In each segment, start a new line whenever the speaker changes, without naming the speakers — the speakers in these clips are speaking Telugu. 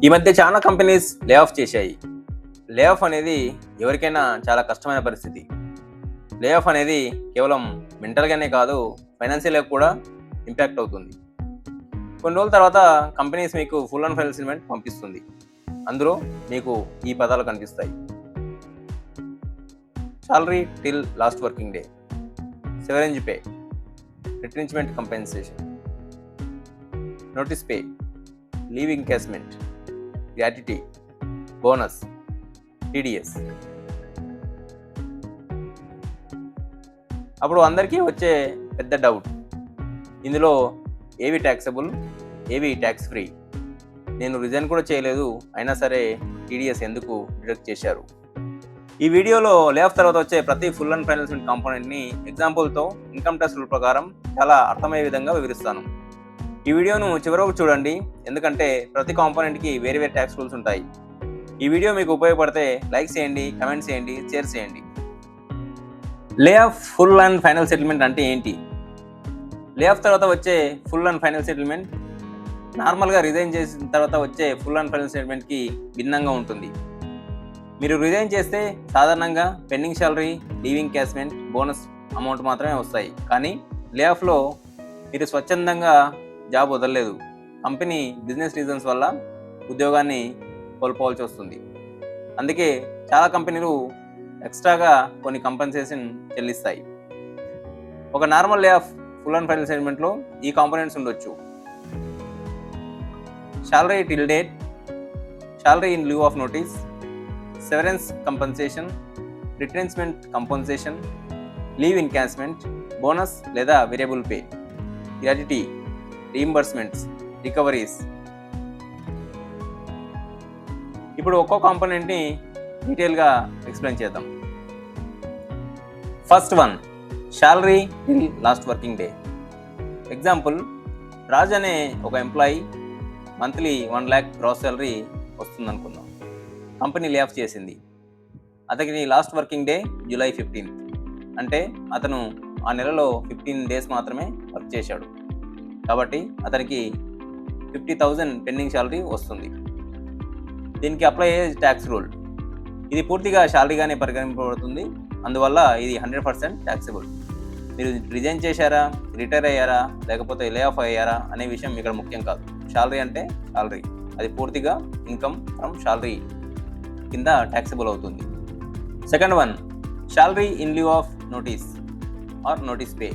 ఈ మధ్య చాలా కంపెనీస్ లే ఆఫ్ చేశాయి. లే ఆఫ్ అనేది ఎవరికైనా చాలా కష్టమైన పరిస్థితి. లే ఆఫ్ అనేది కేవలం మెంటల్గానే కాదు, ఫైనాన్షియల్గా కూడా ఇంపాక్ట్ అవుతుంది. కొన్ని రోజుల తర్వాత కంపెనీస్ మీకు ఫుల్ అండ్ ఫైనల్ సెటిల్మెంట్ పంపిస్తుంది. అందులో మీకు ఈ పదాలు కనిపిస్తాయి: salary till last working day, severance pay, retrenchment compensation, notice pay, leave encashment, gratuity, bonus, TDS. అప్పుడు అందరికీ వచ్చే పెద్ద డౌట్, ఇందులో ఏవి ట్యాక్సబుల్, ఏవి ట్యాక్స్ ఫ్రీ? నేను రిజైన్ కూడా చేయలేదు, అయినా సరే టీడీఎస్ ఎందుకు డిడక్ట్ చేశారు? ఈ వీడియోలో లే ఆఫ్ తర్వాత వచ్చే ప్రతి ఫుల్ అండ్ ఫైనల్ సెటిల్మెంట్ కాంపోనెంట్ని ఎగ్జాంపుల్తో ఇన్కమ్ ట్యాక్స్ రూల్ ప్రకారం చాలా అర్థమయ్యే విధంగా వివరిస్తాను. ఈ వీడియోను చివరకు చూడండి, ఎందుకంటే ప్రతి కాంపోనెంట్కి వేరే వేరే ట్యాక్స్ రూల్స్ ఉంటాయి. ఈ వీడియో మీకు ఉపయోగపడితే లైక్ చేయండి, కమెంట్ చేయండి, షేర్ చేయండి. లే off full and final settlement అంటే ఏంటి? లే ఆఫ్ తర్వాత వచ్చే ఫుల్ అండ్ ఫైనల్ సెటిల్మెంట్ నార్మల్గా రిజైన్ చేసిన తర్వాత వచ్చే ఫుల్ అండ్ ఫైనల్ సెటిల్మెంట్కి భిన్నంగా ఉంటుంది. మీరు రిజైన్ చేస్తే సాధారణంగా pending salary, leave encashment, bonus amount మాత్రమే వస్తాయి. కానీ లే ఆఫ్లో మీరు స్వచ్ఛందంగా జాబ్ వదలలేదు, కంపెనీ బిజినెస్ రీజన్స్ వల్ల ఉద్యోగాన్ని కోల్పోవాల్సి వస్తుంది. అందుకే చాలా కంపెనీలు ఎక్స్ట్రాగా కొన్ని కంపెన్సేషన్ చెల్లిస్తాయి. ఒక normal lay off full and final సెటిల్మెంట్లో ఈ కాంపోనెంట్స్ ఉండొచ్చు: salary till date, salary in lieu of notice, severance compensation, retrenchment compensation, leave encashment, bonus లేదా variable pay, gratuity, reimbursements, recoveries. ఇప్పుడు ఒక్కో కాంపోనెంట్ని డీటెయిల్గా ఎక్స్ప్లెయిన్ చేద్దాం. First one, salary till last working day. Example, Raj అనే ఒక employee monthly 1 lakh gross salary వస్తుందనుకుందాం. కంపెనీ లే ఆఫ్ చేసింది. అతనికి last working day July 15th, అంటే అతను ఆ నెలలో 15 days మాత్రమే వర్క్ చేశాడు. కాబట్టి అతనికి 50,000 పెండింగ్ శాలరీ వస్తుంది. దీనికి అప్లై అయ్యే ట్యాక్స్ రూల్, ఇది పూర్తిగా శాలరీగానే పరిగణింపబడుతుంది. అందువల్ల ఇది 100% ట్యాక్సబుల్. మీరు రిజైన్ చేశారా, రిటైర్ అయ్యారా, లేకపోతే లే ఆఫ్ అయ్యారా అనే విషయం ఇక్కడ ముఖ్యం కాదు. శాలరీ అంటే శాలరీ, అది పూర్తిగా ఇన్కమ్ ఫ్రమ్ శాలరీ కింద ట్యాక్సబుల్ అవుతుంది. Second one, salary in lieu of notice are notice pay.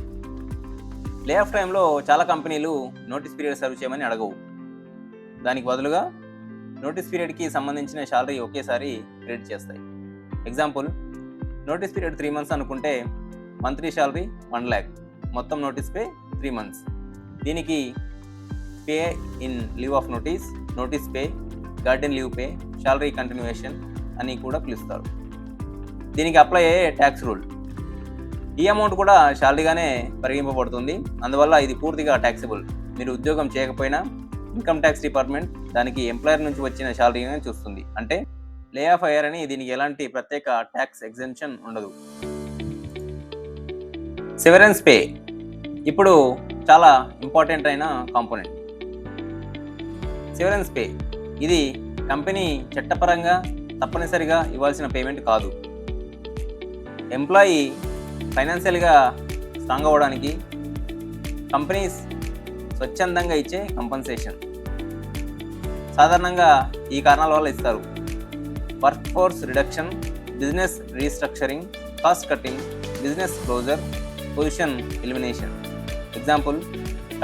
Lay off టైంలో చాలా కంపెనీలు నోటీస్ పీరియడ్ సర్వ్ చేయమని అడగవు. దానికి బదులుగా నోటీస్ పీరియడ్కి సంబంధించిన శాలరీ ఒకేసారి క్రెడిట్ చేస్తాయి. ఎగ్జాంపుల్, నోటీస్ పీరియడ్ 3 months అనుకుంటే మంత్లీ శాలరీ 1 lakh, మొత్తం నోటీస్ పే 3 months. దీనికి pay in lieu of notice, notice pay, garden leave pay, salary continuation అని కూడా పిలుస్తారు. దీనికి అప్లై అయ్యే ట్యాక్స్ రూల్, ఈ అమౌంట్ కూడా శాలరీగానే పరిగణింపబడుతుంది. అందువల్ల ఇది పూర్తిగా ట్యాక్సబుల్. మీరు ఉద్యోగం చేయకపోయినా ఇన్కమ్ ట్యాక్స్ డిపార్ట్మెంట్ దానికి ఎంప్లాయర్ నుంచి వచ్చిన శాలరీని చూస్తుంది. అంటే లే ఆఫ్ అయ్యారని దీనికి ఎలాంటి ప్రత్యేక ట్యాక్స్ ఎగ్జెంప్షన్ ఉండదు. సెవరెన్స్ పే ఇప్పుడు చాలా ఇంపార్టెంట్ అయిన కాంపోనెంట్. సెవరెన్స్ పే ఇది కంపెనీ చట్టపరంగా తప్పనిసరిగా ఇవ్వాల్సిన పేమెంట్ కాదు. ఎంప్లాయీ ఫైనాన్షియల్గా స్ట్రాంగ్ అవ్వడానికి కంపెనీస్ స్వచ్ఛందంగా ఇచ్చే కంపెన్సేషన్. సాధారణంగా ఈ కారణాల వల్ల ఇస్తారు: workforce reduction, business restructuring, cost cutting, business closure, position elimination. Example,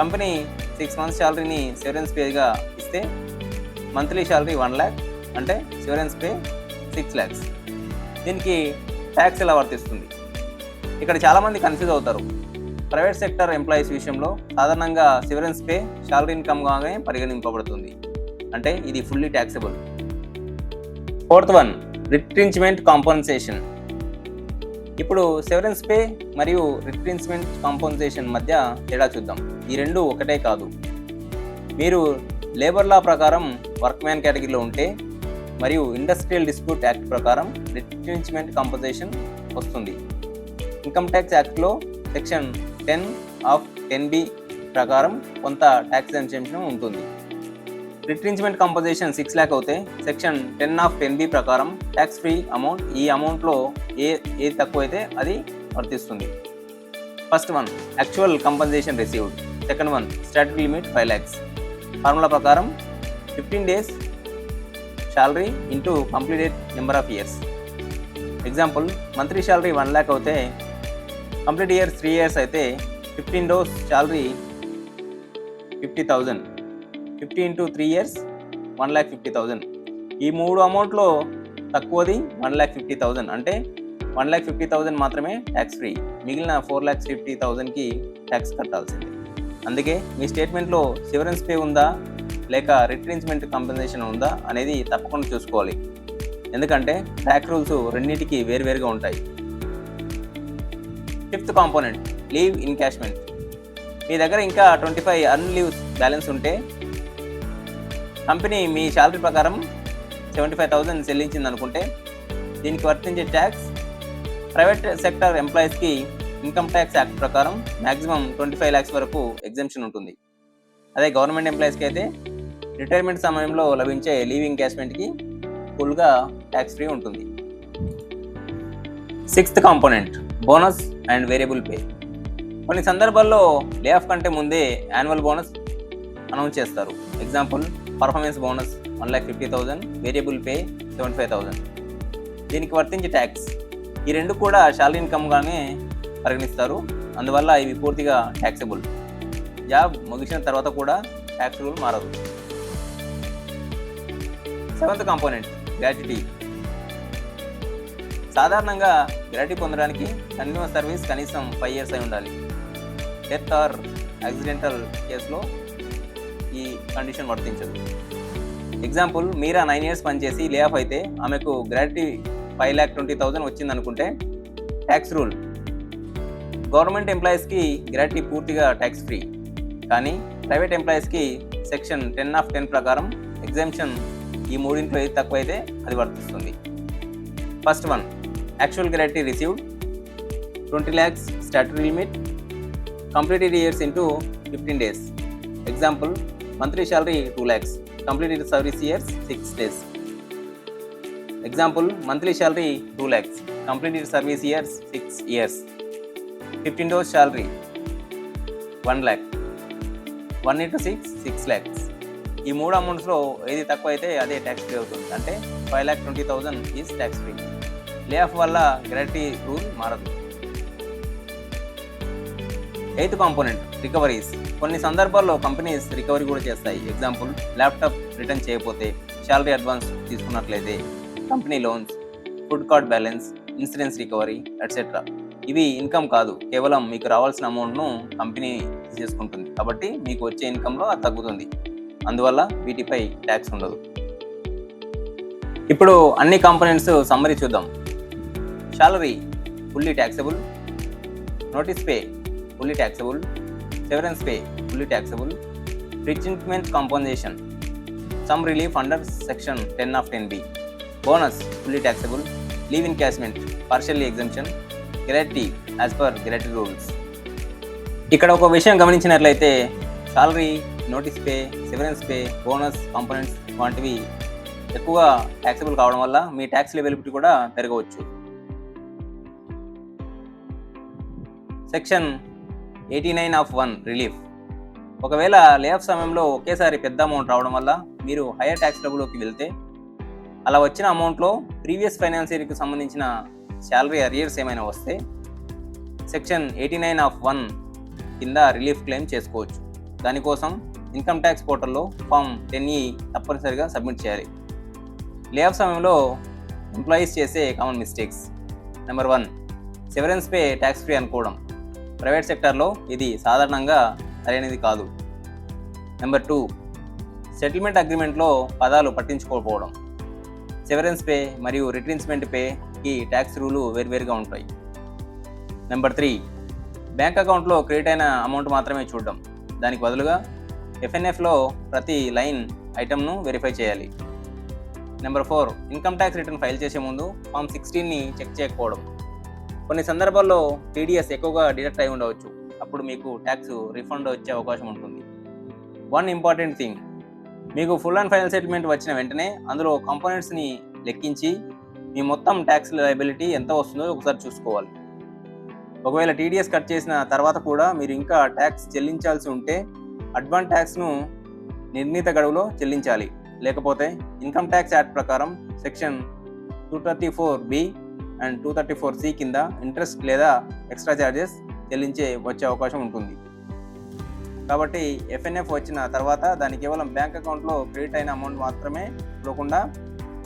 company 6 months శాలరీని సెవరెన్స్ పేగా ఇస్తే మంత్లీ శాలరీ 1 lakh, అంటే సెవరెన్స్ పే 6 lakhs. దీనికి ట్యాక్స్ ఎలా వర్తిస్తుంది? ఇక్కడ చాలామంది కన్ఫ్యూజ్ అవుతారు. ప్రైవేట్ సెక్టర్ ఎంప్లాయీస్ విషయంలో సాధారణంగా సెవరెన్స్ పే శాలరీ ఇన్కమ్గానే పరిగణింపబడుతుంది, అంటే ఇది fully taxable. Fourth one, retrenchment compensation. ఇప్పుడు సెవరెన్స్ పే మరియు రిట్రెంచ్మెంట్ కాంపెన్సేషన్ మధ్య తేడా చూద్దాం. ఈ రెండు ఒకటే కాదు. మీరు లేబర్ లా ప్రకారం వర్క్ మ్యాన్ కేటగిరీలో ఉంటే మరియు ఇండస్ట్రియల్ డిస్ప్యూట్ యాక్ట్ ప్రకారం రిట్రెంచ్మెంట్ కాంపెన్సేషన్ వస్తుంది. ఇన్కమ్ ట్యాక్స్ యాక్ట్లో సెక్షన్ 10 of 10B ప్రకారం కొంత ట్యాక్స్ ఎగ్జెంప్షన్ ఉంటుంది. రిట్రెంచ్మెంట్ కంపన్సేషన్ 6 lakh అవుతే సెక్షన్ 10 of 10B ప్రకారం ట్యాక్స్ ఫ్రీ అమౌంట్ ఈ అమౌంట్లో ఏది తక్కువ అయితే అది వర్తిస్తుంది. First one actual compensation received, second one statutory limit 5 lakhs. Formula ప్రకారం 15 days salary into completed number of years. Example monthly salary 1 lakh అవుతే కంప్లీట్ ఇయర్స్ 3 years అయితే 15 days శాలరీ 50,000. 50 into 3 years 1,50,000. ఈ మూడు అమౌంట్లో తక్కువది 1,50,000 అంటే 1,50,000 మాత్రమే ట్యాక్స్ ఫ్రీ, మిగిలిన 4,50,000కి ట్యాక్స్ కట్టాల్సింది. అందుకే మీ స్టేట్మెంట్లో సివరెన్స్ పే ఉందా లేక రిట్రెంచ్మెంట్ కంపెన్సేషన్ ఉందా అనేది తప్పకుండా చూసుకోవాలి, ఎందుకంటే ట్యాక్స్ రూల్స్ రెండింటికి వేరువేరుగా ఉంటాయి. Fifth component leave encashment. మీ దగ్గర ఇంకా 25 అర్న్ లీవ్స్ బ్యాలెన్స్ ఉంటే కంపెనీ మీ శాలరీ ప్రకారం 75,000 చెల్లించింది అనుకుంటే దీనికి వర్తించే ట్యాక్స్ ప్రైవేట్ సెక్టర్ ఎంప్లాయీస్కి ఇన్కమ్ ట్యాక్స్ యాక్ట్ ప్రకారం మ్యాక్సిమం 25 lakhs వరకు ఎగ్జెంప్షన్ ఉంటుంది. అదే గవర్నమెంట్ ఎంప్లాయీస్కి అయితే రిటైర్మెంట్ సమయంలో లభించే లీవ్ ఇన్కాష్మెంట్కి ఫుల్గా ట్యాక్స్ ఫ్రీ ఉంటుంది. Sixth component bonus and variable pay. కొన్ని సందర్భాల్లో లే ఆఫ్ కంటే ముందే యాన్యువల్ బోనస్ అనౌన్స్ చేస్తారు. Example performance bonus 1,50,000, variable pay 75,000. దీనికి వర్తించే ట్యాక్స్ ఈ రెండు కూడా శాలరీ ఇన్కమ్గానే పరిగణిస్తారు, అందువల్ల ఇవి పూర్తిగా ట్యాక్సబుల్. జాబ్ ముగిసిన తర్వాత కూడా ట్యాక్స్ రూల్ మారదు. Seventh component gratuity. సాధారణంగా గ్రాట్యుటీ పొందడానికి కంటిన్యూస్ సర్వీస్ కనీసం 5 years అయి ఉండాలి. డెత్ ఆర్ యాక్సిడెంటల్ కేసులో ఈ కండిషన్ వర్తించదు. ఎగ్జాంపుల్ మీరా 9 years పనిచేసి లే ఆఫ్ అయితే ఆమెకు గ్రాట్యుటీ 5,20,000 వచ్చింది అనుకుంటే ట్యాక్స్ రూల్ గవర్నమెంట్ ఎంప్లాయీస్కి గ్రాట్యుటీ పూర్తిగా ట్యాక్స్ ఫ్రీ, కానీ ప్రైవేట్ ఎంప్లాయీస్కి సెక్షన్ 10 of 10 ప్రకారం ఎగ్జామ్షన్ ఈ మూడింట్లో ఏది తక్కువ అయితే అది వర్తిస్తుంది. First one actual gratuity received 20 lakhs statutory limit, completed years into 15 days. Example monthly salary 2 lakhs, completed service years 6 days. Example monthly salary 2 lakhs, completed service years 6 years. 15 days salary 1 lakh, 1 into 6 lakhs. ఈ మూడు అమౌంట్స్లో ఏది తక్కువ అయితే అదే ట్యాక్స్ ఫ్రీ అవుతుంది, అంటే 5,20,000 is tax free. Lay off వల్ల గ్రాట్యుటీ రూల్ మారదు. Eighth component recoveries. కొన్ని సందర్భాల్లో కంపెనీస్ రికవరీ కూడా చేస్తాయి. ఎగ్జాంపుల్ ల్యాప్టాప్ రిటర్న్ చేయకపోతే, శాలరీ అడ్వాన్స్ తీసుకున్నట్లయితే, company loans, food card balance, insurance recovery etcetera. ఇవి ఇన్కమ్ కాదు, కేవలం మీకు రావాల్సిన అమౌంట్ను కంపెనీ తీసుకుంటుంది, కాబట్టి మీకు వచ్చే ఇన్కంలో అది తగ్గుతుంది, అందువల్ల వీటిపై ట్యాక్స్ ఉండదు. ఇప్పుడు అన్ని కాంపోనెంట్స్ సమ్మరీ చూద్దాం. Salary fully taxable, notice pay fully taxable, severance pay fully taxable, retrenchment compensation some relief under section 10 of 10B, bonus fully taxable, leave encashment partially exemption, gratuity as per gratuity rules. ఇక్కడ ఒక విషయం గమనించినట్లయితే salary, notice pay, severance pay, bonus components వంటివి ఎక్కువగా ట్యాక్సబుల్ కావడం వల్ల మీ ట్యాక్స్ లెవెలిబిలిటీ కూడా పెరగవచ్చు. Section 89 of 1 relief. ఒకవేళ లే ఆఫ్ సమయంలో ఒకేసారి పెద్ద అమౌంట్ రావడం వల్ల మీరు హైయర్ ట్యాక్స్ డబ్బులోకి వెళ్తే అలా వచ్చిన అమౌంట్లో ప్రీవియస్ ఫైనాన్స్ ఇయర్కి సంబంధించిన శాలరీ అరియర్స్ ఏమైనా వస్తే సెక్షన్ 89 of 1 కింద రిలీఫ్ క్లెయిమ్ చేసుకోవచ్చు. దానికోసం ఇన్కమ్ ట్యాక్స్ పోర్టల్లో ఫామ్ 10E తప్పనిసరిగా సబ్మిట్ చేయాలి. లే ఆఫ్ సమయంలో ఎంప్లాయీస్ చేసే common mistakes. Number 1 severance pay tax free అనుకోవడం. ప్రైవేట్ సెక్టార్లో ఇది సాధారణంగా సరైనది కాదు. నెంబర్ 2 సెటిల్మెంట్ అగ్రిమెంట్లో పదాలు పట్టించుకోకపోవడం. సెవరెన్స్ పే మరియు రిట్రెంచ్మెంట్ పేకి ట్యాక్స్ రూలు వేరువేరుగా ఉంటాయి. నెంబర్ 3 బ్యాంక్ అకౌంట్లో క్రెడిట్ అయిన అమౌంట్ మాత్రమే చూడడం, దానికి బదులుగా FNFలో ప్రతి లైన్ ఐటమ్ను వెరిఫై చేయాలి. Number 4 income tax return file చేసే ముందు ఫామ్ 16ని చెక్ చేయకపోవడం. కొన్ని సందర్భాల్లో TDS ఎక్కువగా డిడక్ట్ అయి ఉండవచ్చు, అప్పుడు మీకు ట్యాక్స్ రిఫండ్ వచ్చే అవకాశం ఉంటుంది. వన్ ఇంపార్టెంట్ థింగ్, మీకు ఫుల్ అండ్ ఫైనల్ సెటిల్మెంట్ వచ్చిన వెంటనే అందులో కాంపోనెంట్స్ని లెక్కించి మీ మొత్తం ట్యాక్స్ లయబిలిటీ ఎంత వస్తుందో ఒకసారి చూసుకోవాలి. ఒకవేళ టీడీఎస్ కట్ చేసిన తర్వాత కూడా మీరు ఇంకా ట్యాక్స్ చెల్లించాల్సి ఉంటే అడ్వాన్స్ ట్యాక్స్ను నిర్ణీత గడువులో చెల్లించాలి. లేకపోతే ఇన్కమ్ ట్యాక్స్ యాక్ట్ ప్రకారం సెక్షన్ 234B అండ్ 234C కింద ఇంట్రెస్ట్ లేదా ఎక్స్ట్రా ఛార్జెస్ వచ్చే అవకాశం ఉంటుంది. కాబట్టి ఎఫ్ఎన్ఎఫ్ వచ్చిన తర్వాత దాన్ని కేవలం బ్యాంక్ అకౌంట్లో క్రెడిట్ అయిన అమౌంట్ మాత్రమే చూడకుండా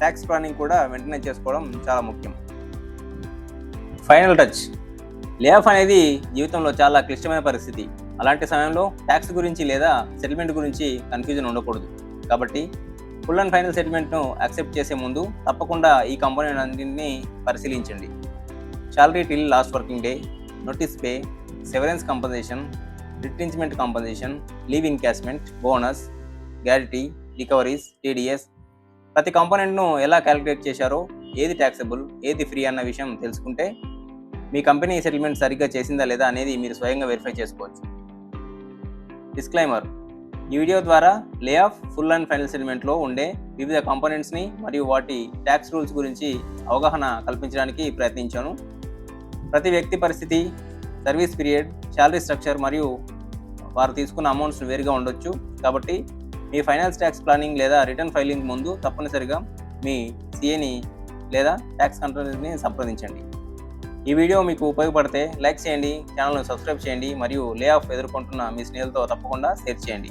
ట్యాక్స్ ప్లానింగ్ కూడా వెంటనే చేసుకోవడం చాలా ముఖ్యం. Final touch. లే ఆఫ్ అనేది జీవితంలో చాలా క్లిష్టమైన పరిస్థితి. అలాంటి సమయంలో ట్యాక్స్ గురించి లేదా సెటిల్మెంట్ గురించి కన్ఫ్యూజన్ ఉండకూడదు. కాబట్టి ఫుల్ అండ్ ఫైనల్ సెటిల్మెంట్ను యాక్సెప్ట్ చేసే ముందు తప్పకుండా ఈ కంపోనెంట్ అన్నింటినీ పరిశీలించండి. Salary till last working day, notice pay, severance compensation, retrenchment compensation, leave encashment, bonus, gratuity, recoveries, TDS. ప్రతి కంపోనెంట్ను ఎలా క్యాలిక్యులేట్ చేశారో, ఏది ట్యాక్సబుల్, ఏది ఫ్రీ అన్న విషయం తెలుసుకుంటే మీ కంపెనీ సెటిల్మెంట్ సరిగ్గా చేసిందా లేదా అనేది మీరు స్వయంగా వెరిఫై చేసుకోవచ్చు. డిస్క్లైమర్: ఈ వీడియో ద్వారా lay off, full and final సెటిల్మెంట్లో ఉండే వివిధ కాంపోనెంట్స్ని మరియు వాటి ట్యాక్స్ రూల్స్ గురించి అవగాహన కల్పించడానికి ప్రయత్నించాను. ప్రతి వ్యక్తి పరిస్థితి, సర్వీస్ పీరియడ్, శాలరీ స్ట్రక్చర్ మరియు వారు తీసుకున్న అమౌంట్స్ వేరుగా ఉండొచ్చు. కాబట్టి మీ ఫైనాన్స్ ట్యాక్స్ ప్లానింగ్ లేదా రిటర్న్ ఫైలింగ్ ముందు తప్పనిసరిగా మీ సిఏని లేదా ట్యాక్స్ కంట్రోలర్ని సంప్రదించండి. ఈ వీడియో మీకు ఉపయోగపడితే లైక్ చేయండి, ఛానల్ను సబ్స్క్రైబ్ చేయండి మరియు లే ఆఫ్ ఎదుర్కొంటున్న మీ స్నేహితులతో తప్పకుండా షేర్ చేయండి.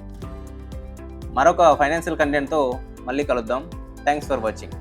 మరొక ఫైనాన్షియల్ కంటెంట్తో మళ్ళీ కలుద్దాం. Thanks for watching.